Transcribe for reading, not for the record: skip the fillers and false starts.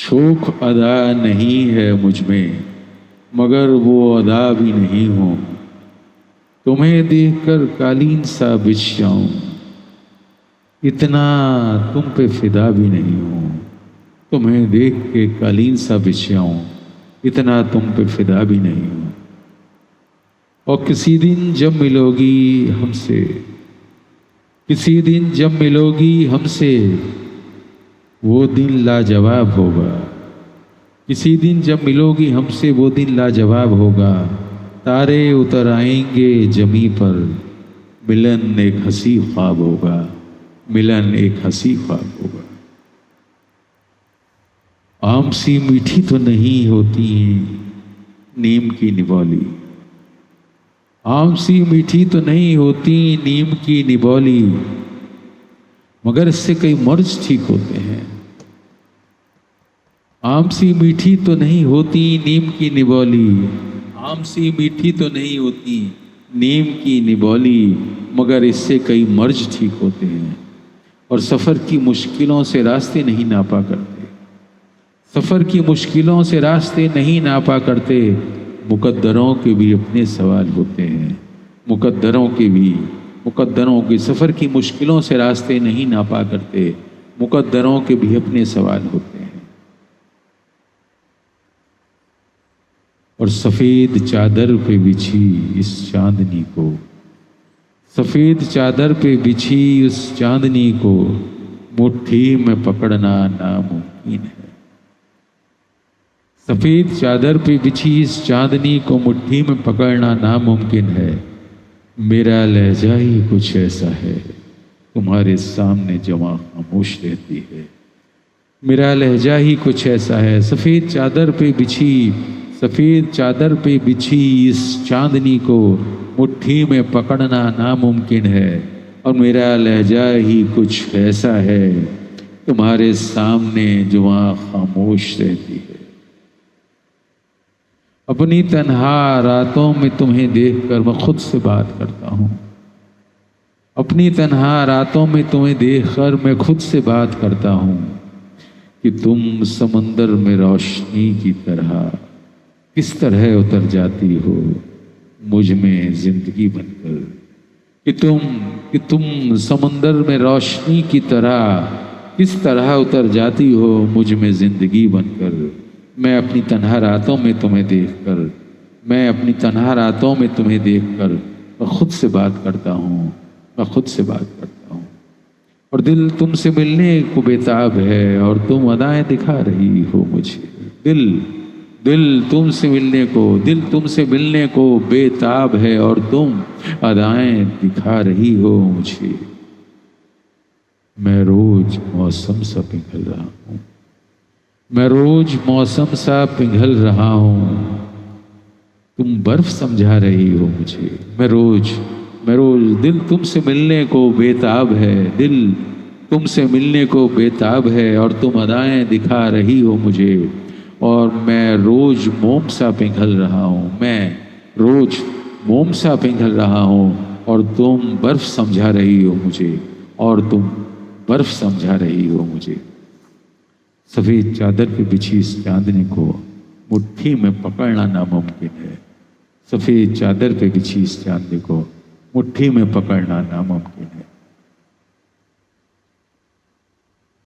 शौक अदा नहीं है मुझ में, मगर वो अदा भी नहीं हो। तुम्हें देखकर कालीन सा बिछ जाऊं, इतना तुम पे फिदा भी नहीं हो। तुम्हें देख के कालीन सा बिछ जाऊं, इतना तुम पे फिदा भी नहीं हो। और किसी दिन जब मिलोगी हमसे, किसी दिन जब मिलोगी हमसे, वो दिन लाजवाब होगा। किसी दिन जब मिलोगी हमसे, वो दिन लाजवाब होगा। तारे उतर आएंगे जमी पर, मिलन एक हंसी ख्वाब होगा। मिलन एक हंसी ख्वाब होगा। आम सी मीठी तो नहीं होती नीम की निबोली, आम सी मीठी तो नहीं होती नीम की निबोली, मगर इससे कई मर्ज ठीक होते हैं। आम सी मीठी तो नहीं होती नीम की निबोली, आम सी मीठी तो नहीं होती नीम की निबोली, मगर इससे कई मर्ज ठीक होते हैं। और सफ़र की मुश्किलों से रास्ते नहीं नापा करते, सफ़र की मुश्किलों से रास्ते नहीं नापा करते। मुकद्दरों के भी अपने सवाल होते हैं, मुकद्दरों के सफ़र की मुश्किलों से रास्ते नहीं नापा करते। मुकद्दरों के भी अपने सवाल होते हैं। और सफ़ेद चादर पे बिछी इस चांदनी को, सफ़ेद चादर पे बिछी उस चांदनी को, मुट्ठी में पकड़ना नामुमकिन है। सफ़ेद चादर पे बिछी इस चांदनी को मुट्ठी में पकड़ना नामुमकिन है। मेरा लहजा ही कुछ ऐसा है, तुम्हारे सामने जवां खामोश रहती है। मेरा लहजा ही कुछ ऐसा है। सफ़ेद चादर पे बिछी, सफ़ेद चादर पे बिछी इस चांदनी को मुट्ठी में पकड़ना नामुमकिन है। और मेरा लहजा ही कुछ ऐसा है, तुम्हारे सामने जवां खामोश रहती है। अपनी तन्हा रातों में तुम्हें देखकर मैं खुद से बात करता हूँ। अपनी तन्हा रातों में तुम्हें देखकर मैं खुद से बात करता हूँ कि तुम समंदर में रोशनी की तरह किस तरह उतर जाती हो मुझ में जिंदगी बनकर। कि तुम समंदर में रोशनी की तरह किस तरह उतर जाती हो मुझ में जिंदगी बनकर। मैं अपनी तन्हा रातों में तुम्हें देखकर, मैं अपनी तन्हा रातों में तुम्हें देखकर मैं खुद से बात करता हूँ, मैं खुद से बात करता हूँ। और दिल तुमसे मिलने को बेताब है और तुम अदाएं दिखा रही हो मुझे। दिल तुमसे मिलने को बेताब है और तुम अदाएं दिखा रही हो मुझे। मैं रोज मौसम सा पिघल रहा हूँ, मैं रोज मौसम सा पिघल रहा हूँ, तुम बर्फ समझा रही हो मुझे। मैं रोज दिल तुमसे मिलने को बेताब है, दिल तुमसे मिलने को बेताब है और तुम अदाएं दिखा रही हो मुझे। और मैं रोज मोम सा पिघल रहा हूँ, मैं रोज मोम सा पिघल रहा हूँ और तुम बर्फ समझा रही हो मुझे, और तुम बर्फ समझा रही हो मुझे। सफ़ेद चादर पे बिछी इस चांदनी को मुट्ठी में पकड़ना नामुमकिन है। सफ़ेद चादर पे बिछी इस चांदनी को मुट्ठी में पकड़ना नामुमकिन है।